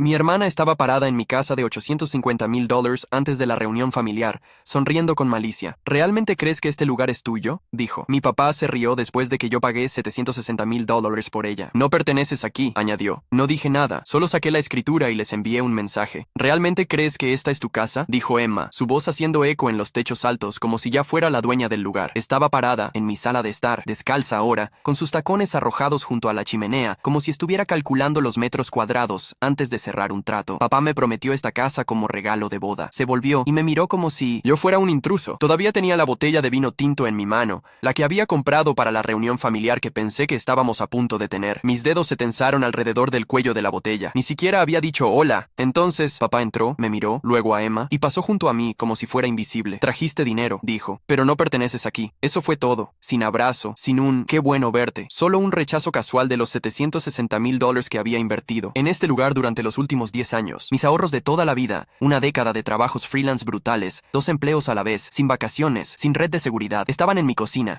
Mi hermana estaba parada en mi casa de $850,000 antes de la reunión familiar, sonriendo con malicia. ¿Realmente crees que este lugar es tuyo?, dijo. Mi papá se rió después de que yo pagué $760,000 por ella. No perteneces aquí, añadió. No dije nada, solo saqué la escritura y les envié un mensaje. ¿Realmente crees que esta es tu casa?, dijo Emma, su voz haciendo eco en los techos altos como si ya fuera la dueña del lugar. Estaba parada en mi sala de estar, descalza ahora, con sus tacones arrojados junto a la chimenea, como si estuviera calculando los metros cuadrados antes de cerrar un trato. Papá me prometió esta casa como regalo de boda. Se volvió y me miró como si yo fuera un intruso. Todavía tenía la botella de vino tinto en mi mano, la que había comprado para la reunión familiar que pensé que estábamos a punto de tener. Mis dedos se tensaron alrededor del cuello de la botella. Ni siquiera había dicho hola. Entonces, papá entró, me miró, luego a Emma, y pasó junto a mí como si fuera invisible. Trajiste dinero, dijo, pero no perteneces aquí. Eso fue todo. Sin abrazo, sin un qué bueno verte. Solo un rechazo casual de los $760,000 que había invertido en este lugar durante los últimos 10 años. Mis ahorros de toda la vida, una década de trabajos freelance brutales, 2 empleos a la vez, sin vacaciones, sin red de seguridad, estaban en mi cocina,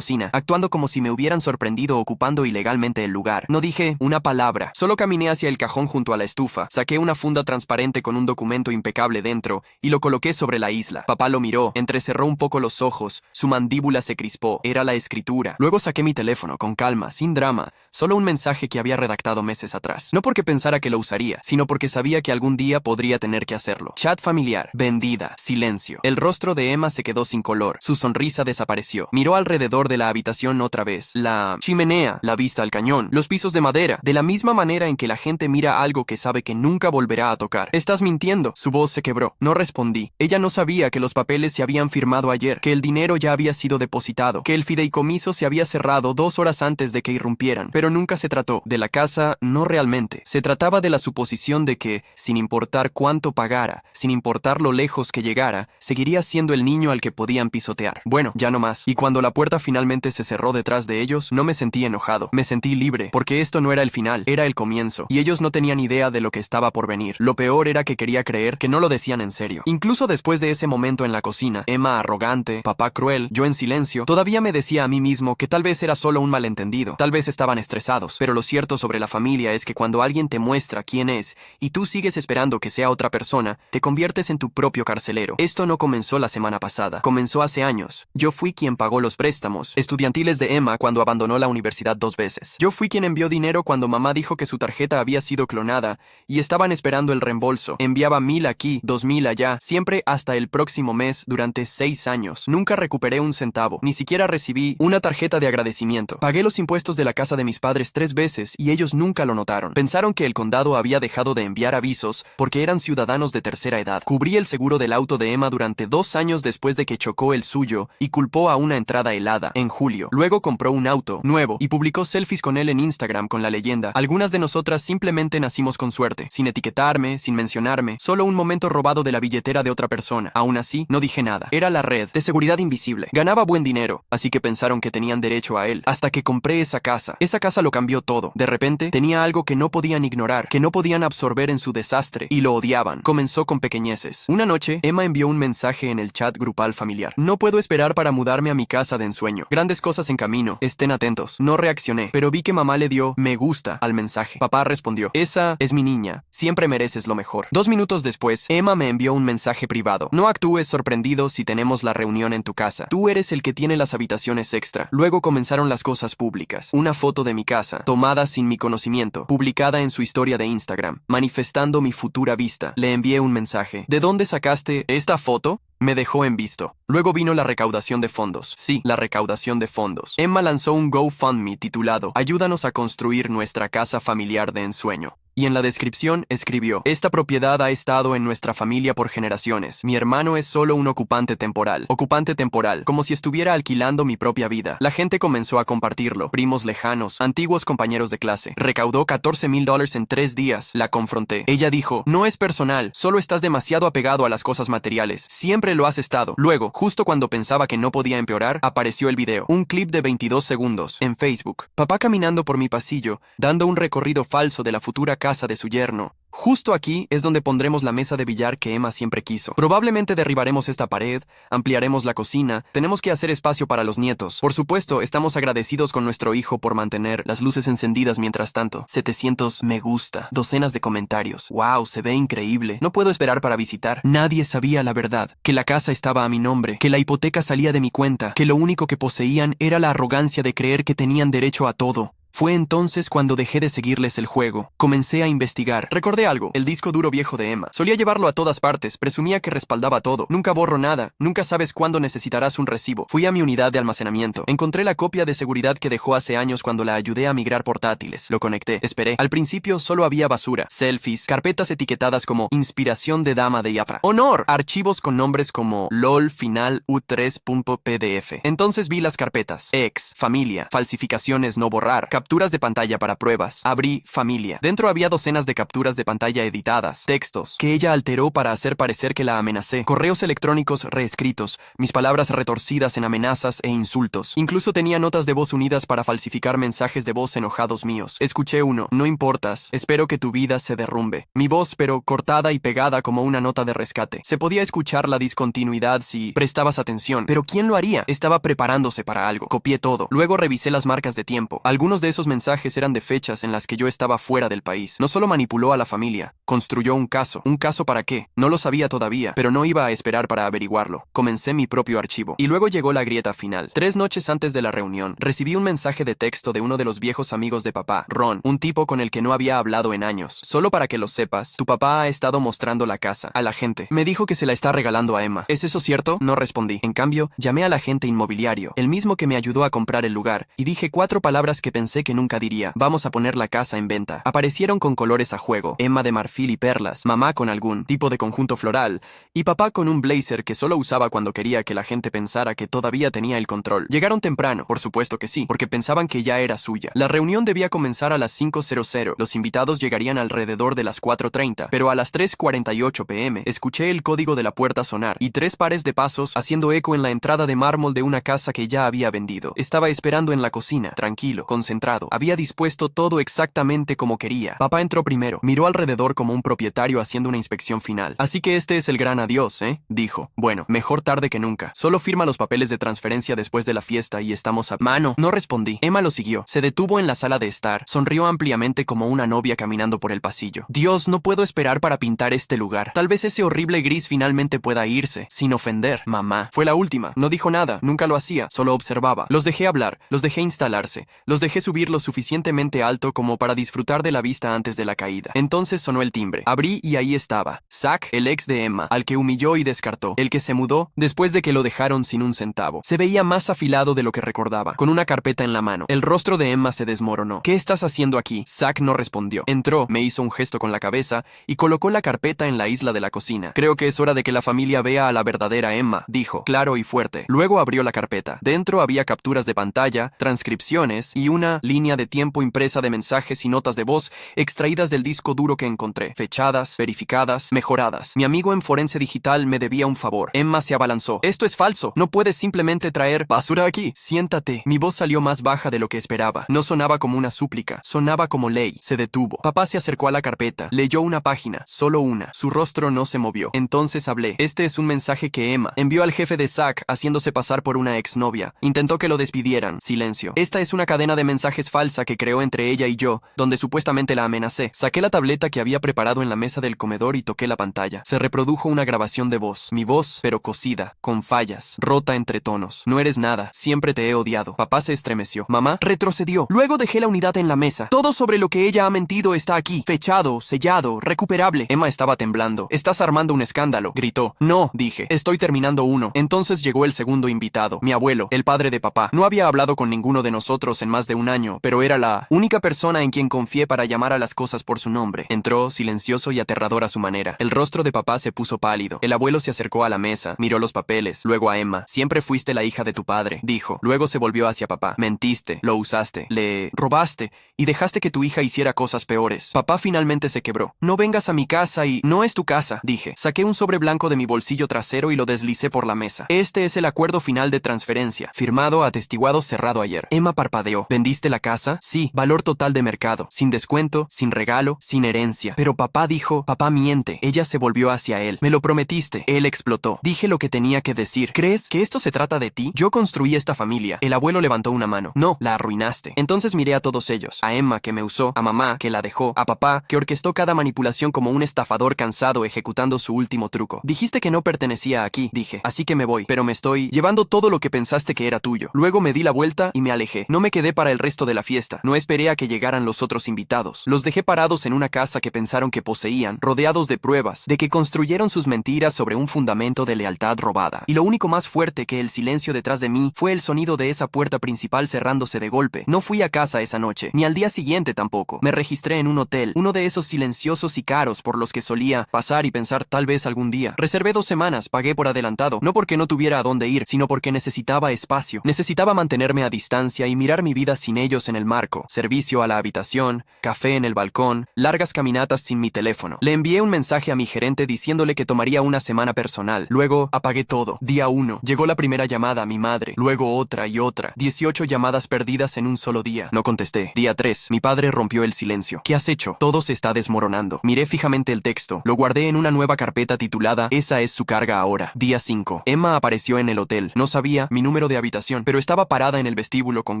actuando como si me hubieran sorprendido ocupando ilegalmente el lugar. No dije una palabra, solo caminé hacia el cajón junto a la estufa, saqué una funda transparente con un documento impecable dentro y lo coloqué sobre la isla. Papá lo miró, entrecerró un poco los ojos, su mandíbula se crispó. Era la escritura. Luego saqué mi teléfono, con calma, sin drama, solo un mensaje que había redactado meses atrás. No porque pensara que lo usaría, sino porque sabía que algún día podría tener que hacerlo. Chat familiar. Vendida. Silencio. El rostro de Emma se quedó sin color. Su sonrisa desapareció. Miró alrededor de la habitación otra vez. La chimenea, la vista al cañón, los pisos de madera, de la misma manera en que la gente mira algo que sabe que nunca volverá a tocar. Estás mintiendo. Su voz se quebró. No respondí. Ella no sabía que los papeles se habían firmado ayer, que el dinero ya había sido depositado, que el fideicomiso se había cerrado 2 horas antes de que irrumpieran. Pero nunca se trató de la casa, no realmente. Se trataba de la suposición de que, sin importar cuánto pagara, sin importar lo lejos que llegara, seguiría siendo el niño al que podían pisotear. Bueno, ya no más. Y cuando la puerta finalmente se cerró detrás de ellos, no me sentí enojado. Me sentí libre, porque esto no era el final, era el comienzo. Y ellos no tenían idea de lo que estaba por venir. Lo peor era que quería creer que no lo decían en serio. Incluso después de ese momento en la cocina, Emma arrogante, papá cruel, yo en silencio, todavía me decía a mí mismo que tal vez era solo un malentendido. Tal vez estaban estresados. Pero lo cierto sobre la familia es que cuando alguien te muestra quién es, y tú sigues esperando que sea otra persona, te conviertes en tu propio carcelero. Esto no comenzó la semana pasada. Comenzó hace años. Yo fui quien pagó los préstamos estudiantiles de Emma cuando abandonó la universidad 2 veces. Yo fui quien envió dinero cuando mamá dijo que su tarjeta había sido clonada y estaban esperando el reembolso. Enviaba 1,000 aquí, 2,000 allá, siempre hasta el próximo mes durante 6 años. Nunca recuperé un centavo. Ni siquiera recibí una tarjeta de agradecimiento. Pagué los impuestos de la casa de mis padres 3 veces y ellos nunca lo notaron. Pensaron que el condado había dejado de enviar avisos porque eran ciudadanos de tercera edad. Cubrí el seguro del auto de Emma durante 2 años después de que chocó el suyo y culpó a una entrada helada en julio. Luego compró un auto nuevo y publicó selfies con él en Instagram con la leyenda: algunas de nosotras simplemente nacimos con suerte, sin etiquetarme, sin mencionarme, solo un momento robado de la billetera de otra persona. Aún así, no dije nada. Era la red de seguridad invisible. Ganaba buen dinero, así que pensaron que tenían derecho a él. Hasta que compré esa casa. Esa casa lo cambió todo. De repente, tenía algo que no podían ignorar, que no podían absorber en su desastre, y lo odiaban. Comenzó con pequeñeces. Una noche, Emma envió un mensaje en el chat grupal familiar: no puedo esperar para mudarme a mi casa de ensueño. Grandes cosas en camino. Estén atentos. No reaccioné, pero vi que mamá le dio me gusta al mensaje. Papá respondió: esa es mi niña. Siempre mereces lo mejor. 2 minutos después, Emma me envió un mensaje privado: no actúes sorprendido si tenemos la reunión en tu casa. Tú eres el que tiene las habitaciones extra. Luego comenzaron las cosas públicas. Una foto de mi casa, tomada sin mi conocimiento, publicada en su historia de Instagram, manifestando mi futura vista. Le envié un mensaje: ¿de dónde sacaste esta foto? Me dejó en visto. Luego vino la recaudación de fondos. Sí, la recaudación de fondos. Emma lanzó un GoFundMe titulado "Ayúdanos a construir nuestra casa familiar de ensueño". Y en la descripción escribió: esta propiedad ha estado en nuestra familia por generaciones. Mi hermano es solo un ocupante temporal. Ocupante temporal, como si estuviera alquilando mi propia vida. La gente comenzó a compartirlo. Primos lejanos, antiguos compañeros de clase. Recaudó $14,000 en 3 días. La confronté. Ella dijo: no es personal, solo estás demasiado apegado a las cosas materiales. Siempre lo has estado. Luego, justo cuando pensaba que no podía empeorar, apareció el video. Un clip de 22 segundos, en Facebook. Papá caminando por mi pasillo, dando un recorrido falso de la futura casa de su yerno. Justo aquí es donde pondremos la mesa de billar que Emma siempre quiso. Probablemente derribaremos esta pared, ampliaremos la cocina, tenemos que hacer espacio para los nietos. Por supuesto, estamos agradecidos con nuestro hijo por mantener las luces encendidas mientras tanto. 700 me gusta, docenas de comentarios. Wow, se ve increíble. No puedo esperar para visitar. Nadie sabía la verdad, que la casa estaba a mi nombre, que la hipoteca salía de mi cuenta, que lo único que poseían era la arrogancia de creer que tenían derecho a todo. Fue entonces cuando dejé de seguirles el juego. Comencé a investigar. Recordé algo, el disco duro viejo de Emma. Solía llevarlo a todas partes, presumía que respaldaba todo. Nunca borro nada, nunca sabes cuándo necesitarás un recibo. Fui a mi unidad de almacenamiento. Encontré la copia de seguridad que dejó hace años cuando la ayudé a migrar portátiles. Lo conecté, esperé. Al principio solo había basura, selfies, carpetas etiquetadas como Inspiración de Dama de Yafra. ¡Honor! Archivos con nombres como LOL final U3.pdf. Entonces vi las carpetas. Ex, familia, falsificaciones no borrar, capturas de pantalla para pruebas. Abrí familia. Dentro había docenas de capturas de pantalla editadas, textos, que ella alteró para hacer parecer que la amenacé, correos electrónicos reescritos, mis palabras retorcidas en amenazas e insultos. Incluso tenía notas de voz unidas para falsificar mensajes de voz enojados míos. Escuché uno, no importas, espero que tu vida se derrumbe. Mi voz, pero cortada y pegada como una nota de rescate. Se podía escuchar la discontinuidad si prestabas atención, pero ¿quién lo haría? Estaba preparándose para algo. Copié todo. Luego revisé las marcas de tiempo. Algunos de esos mensajes eran de fechas en las que yo estaba fuera del país. No solo manipuló a la familia, construyó un caso. ¿Un caso para qué? No lo sabía todavía, pero no iba a esperar para averiguarlo. Comencé mi propio archivo. Y luego llegó la grieta final. 3 noches antes de la reunión, recibí un mensaje de texto de uno de los viejos amigos de papá, Ron, un tipo con el que no había hablado en años. Solo para que lo sepas, tu papá ha estado mostrando la casa a la gente. Me dijo que se la está regalando a Emma. ¿Es eso cierto? No respondí. En cambio, llamé al agente inmobiliario, el mismo que me ayudó a comprar el lugar, y dije 4 palabras que pensé que nunca diría. Vamos a poner la casa en venta. Aparecieron con colores a juego. Emma de marfil y perlas, mamá con algún tipo de conjunto floral, y papá con un blazer que solo usaba cuando quería que la gente pensara que todavía tenía el control. Llegaron temprano, por supuesto que sí, porque pensaban que ya era suya. La reunión debía comenzar a las 5:00. Los invitados llegarían alrededor de las 4:30, pero a las 3:48 p.m. escuché el código de la puerta sonar, y 3 pares de pasos haciendo eco en la entrada de mármol de una casa que ya había vendido. Estaba esperando en la cocina, tranquilo, concentrado. Había dispuesto todo exactamente como quería. Papá entró primero, miró alrededor como un propietario haciendo una inspección final. Así que este es el gran adiós, ¿eh? Dijo. Bueno, mejor tarde que nunca. Solo firma los papeles de transferencia después de la fiesta y estamos a... Mano, no respondí. Emma lo siguió. Se detuvo en la sala de estar. Sonrió ampliamente como una novia caminando por el pasillo. Dios, no puedo esperar para pintar este lugar. Tal vez ese horrible gris finalmente pueda irse, sin ofender. Mamá. Fue la última. No dijo nada. Nunca lo hacía. Solo observaba. Los dejé hablar. Los dejé instalarse. Los dejé subir lo suficientemente alto como para disfrutar de la vista antes de la caída. Entonces sonó el timbre. Abrí y ahí estaba. Zach, el ex de Emma, al que humilló y descartó. El que se mudó después de que lo dejaron sin un centavo. Se veía más afilado de lo que recordaba, con una carpeta en la mano. El rostro de Emma se desmoronó. ¿Qué estás haciendo aquí? Zach no respondió. Entró, me hizo un gesto con la cabeza y colocó la carpeta en la isla de la cocina. Creo que es hora de que la familia vea a la verdadera Emma, dijo, claro y fuerte. Luego abrió la carpeta. Dentro había capturas de pantalla, transcripciones y una línea de tiempo impresa de mensajes y notas de voz extraídas del disco duro que encontré, fechadas, verificadas, mejoradas. Mi amigo en forense digital me debía un favor. Emma se abalanzó. Esto es falso. No puedes simplemente traer basura aquí. Siéntate. Mi voz salió más baja de lo que esperaba. No sonaba como una súplica, sonaba como ley. Se detuvo. Papá se acercó a la carpeta. Leyó una página, solo una. Su rostro no se movió. Entonces hablé. Este es un mensaje que Emma envió al jefe de Zach haciéndose pasar por una exnovia. Intentó que lo despidieran. Silencio. Esta es una cadena de mensajes falsa que creó entre ella y yo, donde supuestamente la amenacé. Saqué la tableta que había preparado en la mesa del comedor y toqué la pantalla. Se reprodujo una grabación de voz. Mi voz, pero cosida, con fallas, rota entre tonos. No eres nada. Siempre te he odiado. Papá se estremeció. Mamá retrocedió. Luego dejé la unidad en la mesa. Todo sobre lo que ella ha mentido está aquí. Fechado, sellado, recuperable. Emma estaba temblando. Estás armando un escándalo, gritó. No, dije. Estoy terminando uno. Entonces llegó el segundo invitado. Mi abuelo, el padre de papá. No había hablado con ninguno de nosotros en más de un año, pero era la única persona en quien confié para llamar a las cosas por su nombre. Entró, silencioso y aterrador a su manera. El rostro de papá se puso pálido. El abuelo se acercó a la mesa, miró los papeles, luego a Emma. Siempre fuiste la hija de tu padre, dijo. Luego se volvió hacia papá. Mentiste, lo usaste, le robaste y dejaste que tu hija hiciera cosas peores. Papá finalmente se quebró. No vengas a mi casa y... No es tu casa, dije. Saqué un sobre blanco de mi bolsillo trasero y lo deslicé por la mesa. Este es el acuerdo final de transferencia. Firmado, atestiguado, cerrado ayer. Emma parpadeó. ¿Vendiste la casa? Sí. Valor total de mercado. Sin descuento, sin regalo, sin herencia. Pero papá dijo... Papá miente. Ella se volvió hacia él. Me lo prometiste. Él explotó. Dije lo que tenía que decir. ¿Crees que esto se trata de ti? Yo construí esta familia. El abuelo levantó una mano. No, la arruinaste. Entonces miré a todos ellos. A Emma, que me usó. A mamá, que la dejó. A papá, que orquestó cada manipulación como un estafador cansado ejecutando su último truco. Dijiste que no pertenecía aquí, dije. Así que me voy. Pero me estoy llevando todo lo que pensaste que era tuyo. Luego me di la vuelta y me alejé. No me quedé para el resto de la fiesta. No esperé a que llegaran los otros invitados. Los dejé parados en una casa que pensaron que poseían, rodeados de pruebas, de que construyeron sus mentiras sobre un fundamento de lealtad robada. Y lo único más fuerte que el silencio detrás de mí fue el sonido de esa puerta principal cerrándose de golpe. No fui a casa esa noche, ni al día siguiente tampoco. Me registré en un hotel, uno de esos silenciosos y caros por los que solía pasar y pensar tal vez algún día. Reservé 2 semanas, pagué por adelantado, no porque no tuviera a dónde ir, sino porque necesitaba espacio. Necesitaba mantenerme a distancia y mirar mi vida sin ellos en el marco. Servicio a la habitación, café en el balcón, largas caminatas sin mi teléfono. Le envié un mensaje a mi gerente diciéndole que tomaría una semana personal. Luego apagué todo. Día 1. Llegó la primera llamada a mi madre, luego otra y otra. 18 llamadas perdidas en un solo día. No contesté. Día 3. Mi padre rompió el silencio. ¿Qué has hecho? Todo se está desmoronando. Miré fijamente el texto. Lo guardé en una nueva carpeta titulada Esa es su carga ahora. Día 5. Emma apareció en el hotel. No sabía mi número de habitación, pero estaba parada en el vestíbulo con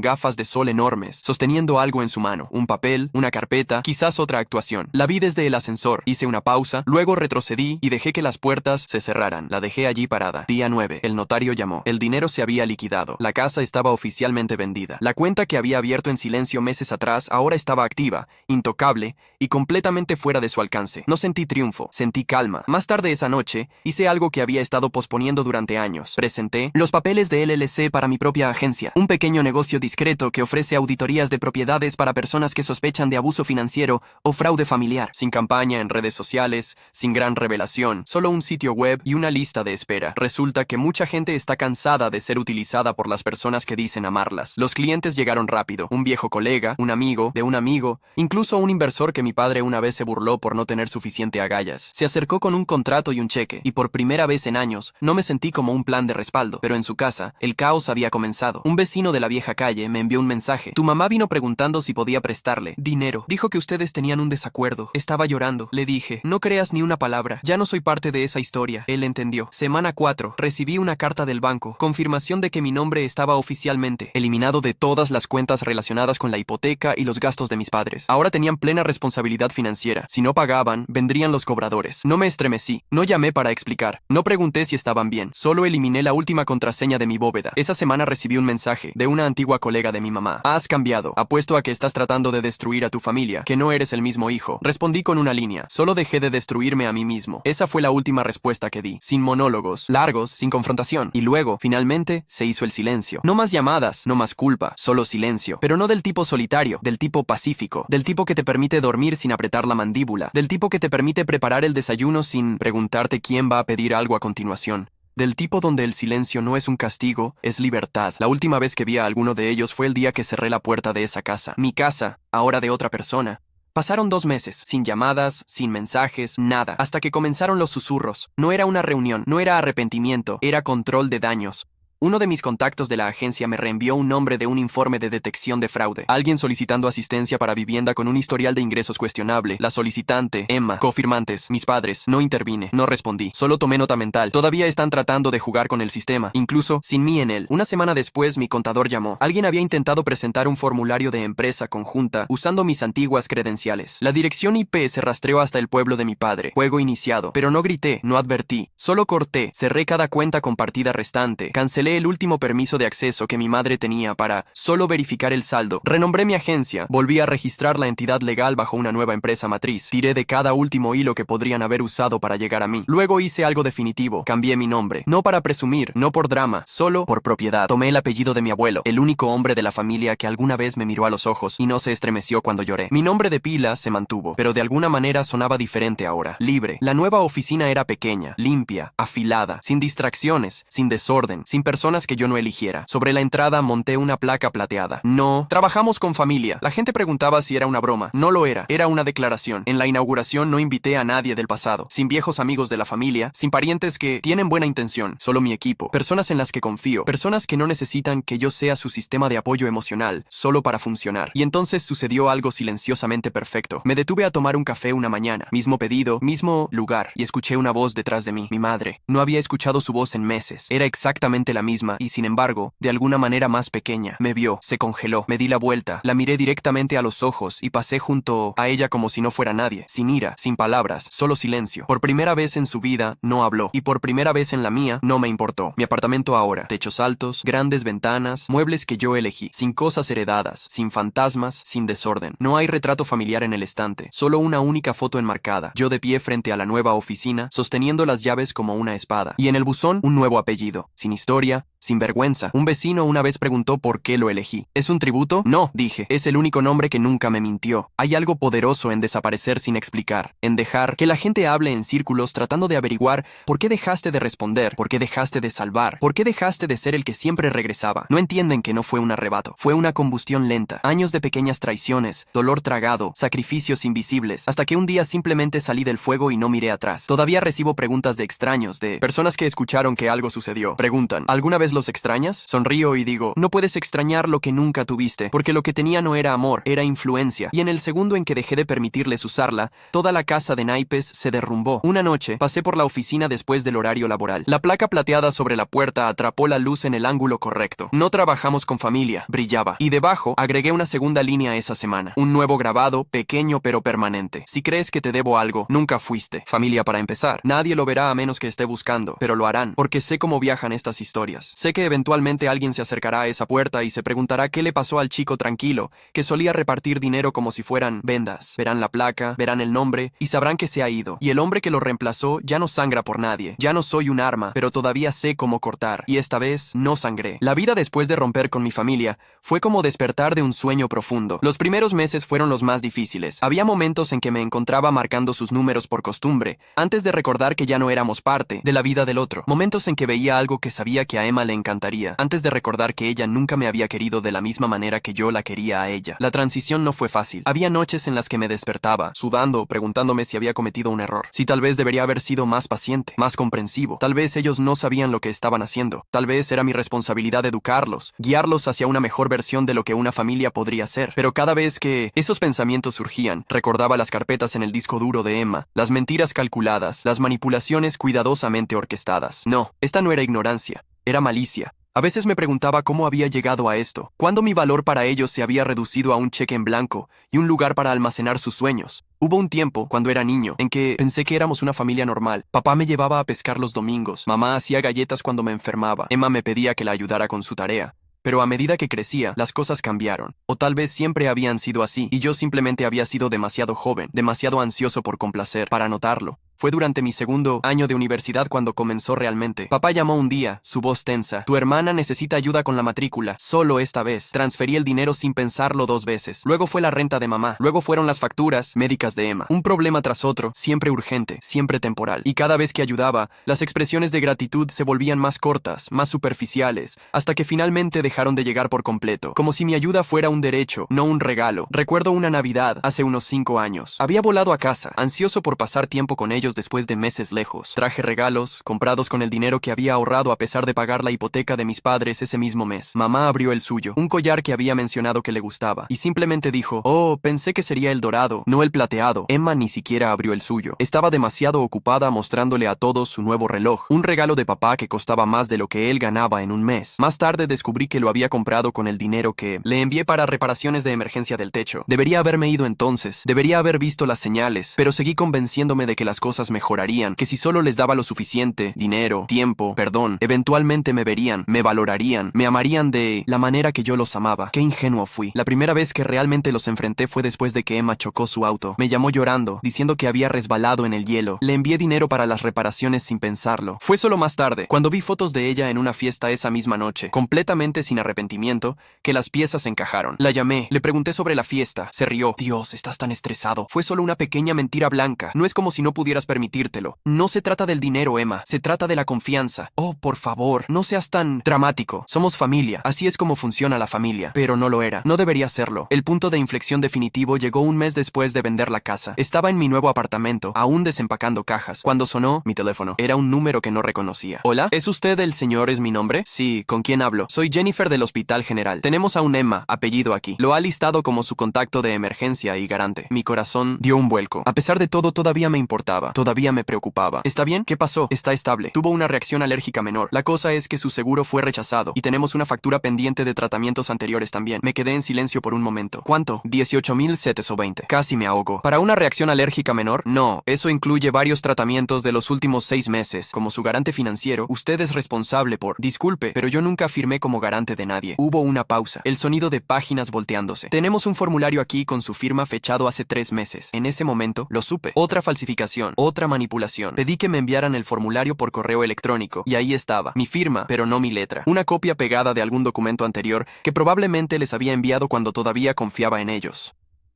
gafas de sol enormes, sosteniendo algo en su mano. Un papel, una carpeta, quizás otra actuación. La vi desde el ascensor. Hice una pausa, luego retrocedí y dejé que las puertas se cerraran. La dejé allí parada. Día 9. El notario llamó. El dinero se había liquidado. La casa estaba oficialmente vendida. La cuenta que había abierto en silencio meses atrás ahora estaba activa, intocable y completamente fuera de su alcance. No sentí triunfo, sentí calma. Más tarde esa noche, hice algo que había estado posponiendo durante años. Presenté los papeles de LLC para mi propia agencia, un pequeño negocio discreto que ofrece auditorías de propiedades para personas que sospechan de abuso financiero o fraude familiar. Sin campaña en redes sociales, sin gran revelación, solo un sitio web y una lista de espera. Resulta que mucha gente está cansada de ser utilizada por las personas que dicen amarlas. Los clientes llegaron rápido. Un viejo colega, un amigo, de un amigo, incluso un inversor que mi padre una vez se burló por no tener suficiente agallas. Se acercó con un contrato y un cheque, y por primera vez en años, no me sentí como un plan de respaldo. Pero en su casa, el caos había comenzado. Un vecino de la vieja calle me envió un mensaje. Tu mamá vino preguntando si podía prestarle dinero. Dijo que ustedes tenían un desacuerdo. Estaba llorando. Le dije, no creas ni una palabra. Ya no soy parte de esa historia. Él entendió. Semana 4. Recibí una carta del banco. Confirmación de que mi nombre estaba oficialmente eliminado de todas las cuentas relacionadas con la hipoteca y los gastos de mis padres. Ahora tenían plena responsabilidad financiera. Si no pagaban, vendrían los cobradores. No me estremecí. No llamé para explicar. No pregunté si estaban bien. Solo eliminé la última contraseña de mi bóveda. Esa semana recibí un mensaje de una antigua colega de mi mamá. Has cambiado. Apuesto a que estás tratando de destruir a tu familia, que no eres el mismo hijo. Respondí con una línea. Solo dejé de destruirme a mí mismo. Esa fue la última respuesta que di. Sin monólogos, largos, sin confrontación. Y luego, finalmente, se hizo el silencio. No más llamadas, no más culpa, solo silencio. Pero no del tipo solitario, del tipo pacífico, del tipo que te permite dormir sin apretar la mandíbula, del tipo que te permite preparar el desayuno sin preguntarte quién va a pedir algo a continuación. Del tipo donde el silencio no es un castigo, es libertad. La última vez que vi a alguno de ellos fue el día que cerré la puerta de esa casa. Mi casa, ahora de otra persona. Pasaron 2 meses, sin llamadas, sin mensajes, nada, hasta que comenzaron los susurros. No era una reunión, no era arrepentimiento, era control de daños. Uno de mis contactos de la agencia me reenvió un nombre de un informe de detección de fraude. Alguien solicitando asistencia para vivienda con un historial de ingresos cuestionable. La solicitante, Emma. Cofirmantes, mis padres. No intervine, no respondí. Solo tomé nota mental. Todavía están tratando de jugar con el sistema, incluso sin mí en él. Una semana después, mi contador llamó. Alguien había intentado presentar un formulario de empresa conjunta usando mis antiguas credenciales. La dirección IP se rastreó hasta el pueblo de mi padre. Juego iniciado. Pero no grité, no advertí. Solo corté, cerré cada cuenta compartida restante. Cancelé Cancelé el último permiso de acceso que mi madre tenía para solo verificar el saldo. Renombré mi agencia, volví a registrar la entidad legal bajo una nueva empresa matriz. Tiré de cada último hilo que podrían haber usado para llegar a mí. Luego hice algo definitivo. Cambié mi nombre. No para presumir, no por drama, solo por propiedad. Tomé el apellido de mi abuelo, el único hombre de la familia que alguna vez me miró a los ojos y no se estremeció cuando lloré. Mi nombre de pila se mantuvo, pero de alguna manera sonaba diferente ahora. Libre. La nueva oficina era pequeña, limpia, afilada, sin distracciones, sin desorden, sin personas que yo no eligiera. Sobre la entrada monté una placa plateada. No, trabajamos con familia. La gente preguntaba si era una broma. No lo era. Era una declaración. En la inauguración no invité a nadie del pasado, sin viejos amigos de la familia, sin parientes que tienen buena intención, solo mi equipo, personas en las que confío, personas que no necesitan que yo sea su sistema de apoyo emocional, solo para funcionar. Y entonces sucedió algo silenciosamente perfecto. Me detuve a tomar un café una mañana, mismo pedido, mismo lugar, y escuché una voz detrás de mí, mi madre. No había escuchado su voz en meses. Era exactamente la misma, y sin embargo, de alguna manera más pequeña. Me vio, se congeló, me di la vuelta, la miré directamente a los ojos y pasé junto a ella como si no fuera nadie, sin ira, sin palabras, solo silencio. Por primera vez en su vida, no habló, y por primera vez en la mía, no me importó. Mi apartamento ahora, techos altos, grandes ventanas, muebles que yo elegí, sin cosas heredadas, sin fantasmas, sin desorden. No hay retrato familiar en el estante, solo una única foto enmarcada, yo de pie frente a la nueva oficina, sosteniendo las llaves como una espada, y en el buzón un nuevo apellido, sin historia, sin vergüenza. Un vecino una vez preguntó por qué lo elegí. ¿Es un tributo? No, dije. Es el único nombre que nunca me mintió. Hay algo poderoso en desaparecer sin explicar, en dejar que la gente hable en círculos tratando de averiguar por qué dejaste de responder, por qué dejaste de salvar, por qué dejaste de ser el que siempre regresaba. No entienden que no fue un arrebato, fue una combustión lenta, años de pequeñas traiciones, dolor tragado, sacrificios invisibles, hasta que un día simplemente salí del fuego y no miré atrás. Todavía recibo preguntas de extraños, de personas que escucharon que algo sucedió. Preguntan, ¿alguna vez los extrañas? Sonrío y digo, no puedes extrañar lo que nunca tuviste, porque lo que tenía no era amor, era influencia. Y en el segundo en que dejé de permitirles usarla, toda la casa de naipes se derrumbó. Una noche, pasé por la oficina después del horario laboral. La placa plateada sobre la puerta atrapó la luz en el ángulo correcto. No trabajamos con familia, brillaba. Y debajo, agregué una segunda línea esa semana. Un nuevo grabado, pequeño pero permanente. Si crees que te debo algo, nunca fuiste. Familia para empezar. Nadie lo verá a menos que esté buscando, pero lo harán, porque sé cómo viajan estas historias. Sé que eventualmente alguien se acercará a esa puerta y se preguntará qué le pasó al chico tranquilo, que solía repartir dinero como si fueran vendas. Verán la placa, verán el nombre y sabrán que se ha ido. Y el hombre que lo reemplazó ya no sangra por nadie. Ya no soy un arma, pero todavía sé cómo cortar. Y esta vez no sangré. La vida después de romper con mi familia fue como despertar de un sueño profundo. Los primeros meses fueron los más difíciles. Había momentos en que me encontraba marcando sus números por costumbre, antes de recordar que ya no éramos parte de la vida del otro. Momentos en que veía algo que sabía que a Emma le encantaría, antes de recordar que ella nunca me había querido de la misma manera que yo la quería a ella. La transición no fue fácil. Había noches en las que me despertaba, sudando, preguntándome si había cometido un error, si tal vez debería haber sido más paciente, más comprensivo. Tal vez ellos no sabían lo que estaban haciendo. Tal vez era mi responsabilidad educarlos, guiarlos hacia una mejor versión de lo que una familia podría ser. Pero cada vez que esos pensamientos surgían, recordaba las carpetas en el disco duro de Emma, las mentiras calculadas, las manipulaciones cuidadosamente orquestadas. No, esta no era ignorancia, era malicia. A veces me preguntaba cómo había llegado a esto, cuándo mi valor para ellos se había reducido a un cheque en blanco y un lugar para almacenar sus sueños. Hubo un tiempo, cuando era niño, en que pensé que éramos una familia normal. Papá me llevaba a pescar los domingos, mamá hacía galletas cuando me enfermaba, Emma me pedía que la ayudara con su tarea. Pero a medida que crecía, las cosas cambiaron. O tal vez siempre habían sido así, y yo simplemente había sido demasiado joven, demasiado ansioso por complacer, para notarlo. Fue durante mi segundo año de universidad cuando comenzó realmente. Papá llamó un día, su voz tensa. Tu hermana necesita ayuda con la matrícula. Solo esta vez. Transferí el dinero sin pensarlo 2 veces. Luego fue la renta de mamá. Luego fueron las facturas médicas de Emma. Un problema tras otro, siempre urgente, siempre temporal. Y cada vez que ayudaba, las expresiones de gratitud se volvían más cortas, más superficiales, hasta que finalmente dejaron de llegar por completo. Como si mi ayuda fuera un derecho, no un regalo. Recuerdo una Navidad, hace unos 5 años. Había volado a casa, ansioso por pasar tiempo con ellos después de meses lejos. Traje regalos, comprados con el dinero que había ahorrado a pesar de pagar la hipoteca de mis padres ese mismo mes. Mamá abrió el suyo, un collar que había mencionado que le gustaba, y simplemente dijo, oh, pensé que sería el dorado, no el plateado. Emma ni siquiera abrió el suyo. Estaba demasiado ocupada mostrándole a todos su nuevo reloj, un regalo de papá que costaba más de lo que él ganaba en un mes. Más tarde descubrí que lo había comprado con el dinero que le envié para reparaciones de emergencia del techo. Debería haberme ido entonces, debería haber visto las señales, pero seguí convenciéndome de que las cosas cosas mejorarían, que si solo les daba lo suficiente, dinero, tiempo, perdón, eventualmente me verían, me valorarían, me amarían de la manera que yo los amaba. Qué ingenuo fui. La primera vez que realmente los enfrenté fue después de que Emma chocó su auto. Me llamó llorando, diciendo que había resbalado en el hielo. Le envié dinero para las reparaciones sin pensarlo. Fue solo más tarde, cuando vi fotos de ella en una fiesta esa misma noche, completamente sin arrepentimiento, que las piezas encajaron. La llamé, le pregunté sobre la fiesta. Se rió. Dios, estás tan estresado. Fue solo una pequeña mentira blanca. No es como si no pudieras permitírtelo. No se trata del dinero, Emma. Se trata de la confianza. Oh, por favor, no seas tan dramático. Somos familia. Así es como funciona la familia. Pero no lo era. No debería serlo. El punto de inflexión definitivo llegó un mes después de vender la casa. Estaba en mi nuevo apartamento, aún desempacando cajas, cuando sonó mi teléfono. Era un número que no reconocía. ¿Hola? ¿Es usted el señor es mi nombre? Sí, ¿con quién hablo? Soy Jennifer del Hospital General. Tenemos a un Emma, apellido aquí. Lo ha listado como su contacto de emergencia y garante. Mi corazón dio un vuelco. A pesar de todo, todavía me importaba. Todavía me preocupaba. ¿Está bien? ¿Qué pasó? Está estable. Tuvo una reacción alérgica menor. La cosa es que su seguro fue rechazado y tenemos una factura pendiente de tratamientos anteriores también. Me quedé en silencio por un momento. ¿Cuánto? 18,720. Casi me ahogo. ¿Para una reacción alérgica menor? No. Eso incluye varios tratamientos de los últimos 6 meses. Como su garante financiero, usted es responsable por... Disculpe, pero yo nunca firmé como garante de nadie. Hubo una pausa. El sonido de páginas volteándose. Tenemos un formulario aquí con su firma fechado hace 3 meses. En ese momento, lo supe. Otra falsificación. Otra manipulación. Pedí que me enviaran el formulario por correo electrónico. Y ahí estaba. Mi firma, pero no mi letra. Una copia pegada de algún documento anterior que probablemente les había enviado cuando todavía confiaba en ellos.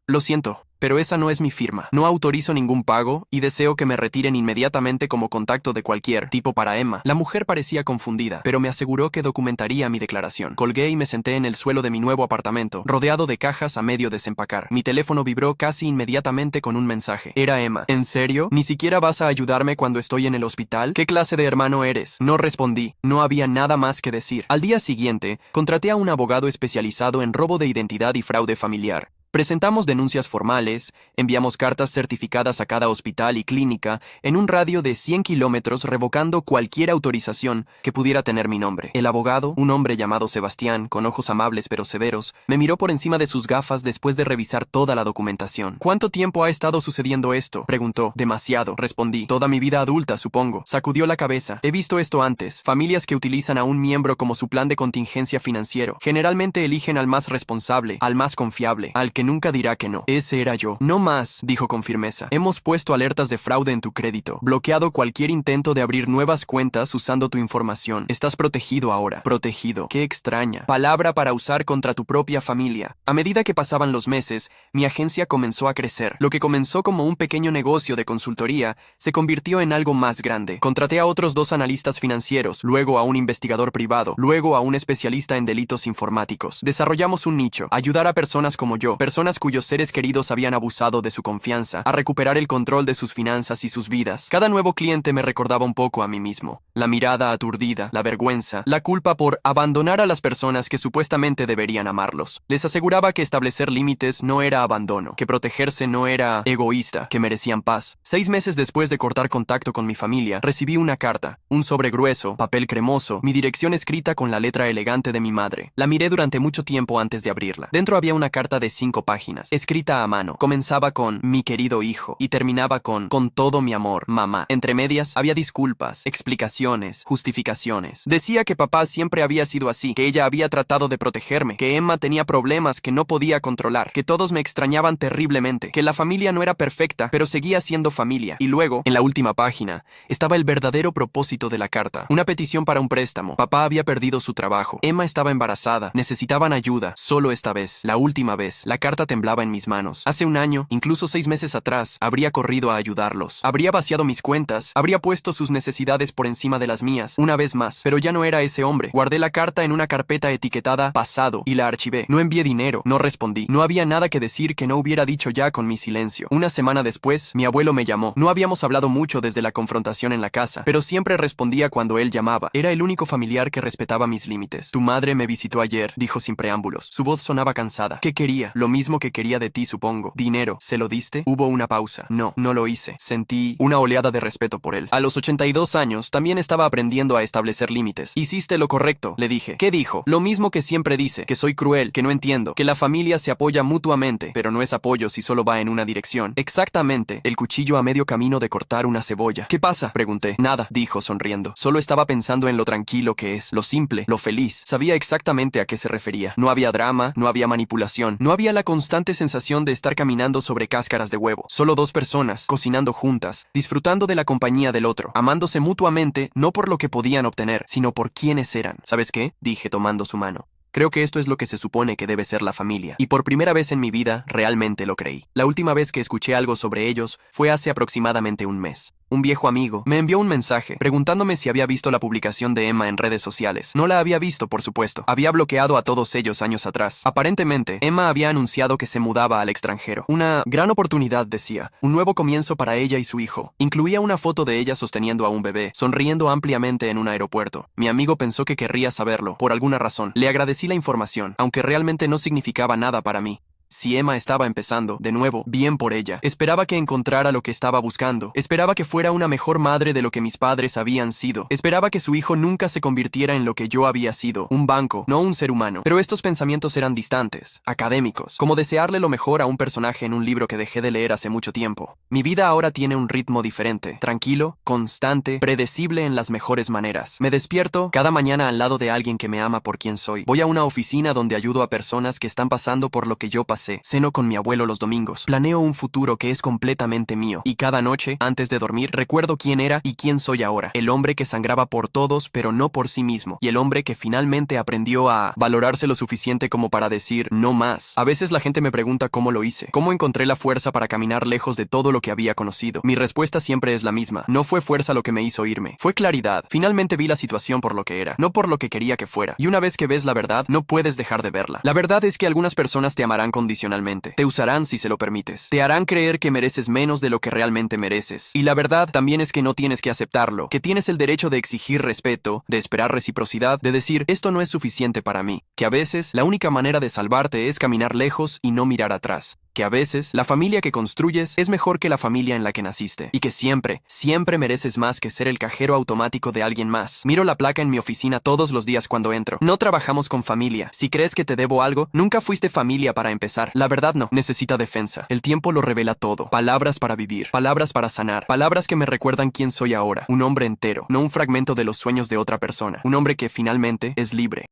Lo siento, pero esa no es mi firma. No autorizo ningún pago y deseo que me retiren inmediatamente como contacto de cualquier tipo para Emma. La mujer parecía confundida, pero me aseguró que documentaría mi declaración. Colgué y me senté en el suelo de mi nuevo apartamento, rodeado de cajas a medio desempacar. Mi teléfono vibró casi inmediatamente con un mensaje. Era Emma. ¿En serio? ¿Ni siquiera vas a ayudarme cuando estoy en el hospital? ¿Qué clase de hermano eres? No respondí. No había nada más que decir. Al día siguiente, contraté a un abogado especializado en robo de identidad y fraude familiar. Presentamos denuncias formales, enviamos cartas certificadas a cada hospital y clínica en un radio de 100 kilómetros revocando cualquier autorización que pudiera tener mi nombre. El abogado, un hombre llamado Sebastián, con ojos amables pero severos, me miró por encima de sus gafas después de revisar toda la documentación. ¿Cuánto tiempo ha estado sucediendo esto? Preguntó. Demasiado, respondí. Toda mi vida adulta, supongo. Sacudió la cabeza. He visto esto antes. Familias que utilizan a un miembro como su plan de contingencia financiero. Generalmente eligen al más responsable, al más confiable, al que nunca dirá que no. Ese era yo. No más, dijo con firmeza. Hemos puesto alertas de fraude en tu crédito, bloqueado cualquier intento de abrir nuevas cuentas usando tu información. Estás protegido ahora. Protegido. Qué extraña palabra para usar contra tu propia familia. A medida que pasaban los meses, mi agencia comenzó a crecer. Lo que comenzó como un pequeño negocio de consultoría se convirtió en algo más grande. Contraté a otros 2 analistas financieros, luego a un investigador privado, luego a un especialista en delitos informáticos. Desarrollamos un nicho, ayudar a personas como yo, personas cuyos seres queridos habían abusado de su confianza, a recuperar el control de sus finanzas y sus vidas. Cada nuevo cliente me recordaba un poco a mí mismo. La mirada aturdida, la vergüenza, la culpa por abandonar a las personas que supuestamente deberían amarlos. Les aseguraba que establecer límites no era abandono, que protegerse no era egoísta, que merecían paz. 6 meses después de cortar contacto con mi familia, recibí una carta, un sobre grueso, papel cremoso, mi dirección escrita con la letra elegante de mi madre. La miré durante mucho tiempo antes de abrirla. Dentro había una carta de 5 páginas, escrita a mano. Comenzaba con mi querido hijo y terminaba con todo mi amor, mamá. Entre medias había disculpas, explicaciones, justificaciones. Decía que papá siempre había sido así, que ella había tratado de protegerme, que Emma tenía problemas que no podía controlar, que todos me extrañaban terriblemente, que la familia no era perfecta, pero seguía siendo familia. Y luego, en la última página, estaba el verdadero propósito de la carta, una petición para un préstamo. Papá había perdido su trabajo, Emma estaba embarazada, necesitaban ayuda, solo esta vez, la última vez. La carta temblaba en mis manos. Hace un año, incluso 6 meses atrás, habría corrido a ayudarlos. Habría vaciado mis cuentas, habría puesto sus necesidades por encima de las mías, una vez más. Pero ya no era ese hombre. Guardé la carta en una carpeta etiquetada pasado y la archivé. No envié dinero, no respondí. No había nada que decir que no hubiera dicho ya con mi silencio. Una semana después, mi abuelo me llamó. No habíamos hablado mucho desde la confrontación en la casa, pero siempre respondía cuando él llamaba. Era el único familiar que respetaba mis límites. Tu madre me visitó ayer, dijo sin preámbulos. Su voz sonaba cansada. ¿Qué quería? Lo mismo que quería de ti, supongo. Dinero. ¿Se lo diste? Hubo una pausa. No, no lo hice. Sentí una oleada de respeto por él. A los 82 años, también estaba aprendiendo a establecer límites. Hiciste lo correcto, le dije. ¿Qué dijo? Lo mismo que siempre dice, que soy cruel, que no entiendo, que la familia se apoya mutuamente, pero no es apoyo si solo va en una dirección. Exactamente, el cuchillo a medio camino de cortar una cebolla. ¿Qué pasa? Pregunté. Nada, dijo sonriendo. Solo estaba pensando en lo tranquilo que es, lo simple, lo feliz. Sabía exactamente a qué se refería. No había drama, no había manipulación, no había la constante sensación de estar caminando sobre cáscaras de huevo. Solo dos personas, cocinando juntas, disfrutando de la compañía del otro, amándose mutuamente, no por lo que podían obtener, sino por quiénes eran. ¿Sabes qué? Dije tomando su mano. Creo que esto es lo que se supone que debe ser la familia. Y por primera vez en mi vida, realmente lo creí. La última vez que escuché algo sobre ellos fue hace aproximadamente un mes. Un viejo amigo me envió un mensaje preguntándome si había visto la publicación de Emma en redes sociales. No la había visto, por supuesto. Había bloqueado a todos ellos años atrás. Aparentemente, Emma había anunciado que se mudaba al extranjero. Una gran oportunidad, decía. Un nuevo comienzo para ella y su hijo. Incluía una foto de ella sosteniendo a un bebé, sonriendo ampliamente en un aeropuerto. Mi amigo pensó que querría saberlo, por alguna razón. Le agradecí la información, aunque realmente no significaba nada para mí. Si Emma estaba empezando, de nuevo, bien por ella. Esperaba que encontrara lo que estaba buscando. Esperaba que fuera una mejor madre de lo que mis padres habían sido. Esperaba que su hijo nunca se convirtiera en lo que yo había sido, un banco, no un ser humano. Pero estos pensamientos eran distantes, académicos, como desearle lo mejor a un personaje en un libro que dejé de leer hace mucho tiempo. Mi vida ahora tiene un ritmo diferente, tranquilo, constante, predecible en las mejores maneras. Me despierto cada mañana al lado de alguien que me ama por quien soy. Voy a una oficina donde ayudo a personas que están pasando por lo que yo pasé. Ceno con mi abuelo los domingos. Planeo un futuro que es completamente mío. Y cada noche, antes de dormir, recuerdo quién era y quién soy ahora. El hombre que sangraba por todos, pero no por sí mismo. Y el hombre que finalmente aprendió a valorarse lo suficiente como para decir no más. A veces la gente me pregunta cómo lo hice. ¿Cómo encontré la fuerza para caminar lejos de todo lo que había conocido? Mi respuesta siempre es la misma. No fue fuerza lo que me hizo irme. Fue claridad. Finalmente vi la situación por lo que era, no por lo que quería que fuera. Y una vez que ves la verdad, no puedes dejar de verla. La verdad es que algunas personas te amarán condicionalmente. Te usarán si se lo permites. Te harán creer que mereces menos de lo que realmente mereces. Y la verdad también es que no tienes que aceptarlo, que tienes el derecho de exigir respeto, de esperar reciprocidad, de decir esto no es suficiente para mí, que a veces la única manera de salvarte es caminar lejos y no mirar atrás. Que a veces la familia que construyes es mejor que la familia en la que naciste. Y que siempre, siempre mereces más que ser el cajero automático de alguien más. Miro la placa en mi oficina todos los días cuando entro. No trabajamos con familia. Si crees que te debo algo, nunca fuiste familia para empezar. La verdad no. Necesita defensa. El tiempo lo revela todo. Palabras para vivir. Palabras para sanar. Palabras que me recuerdan quién soy ahora. Un hombre entero. No un fragmento de los sueños de otra persona. Un hombre que finalmente es libre.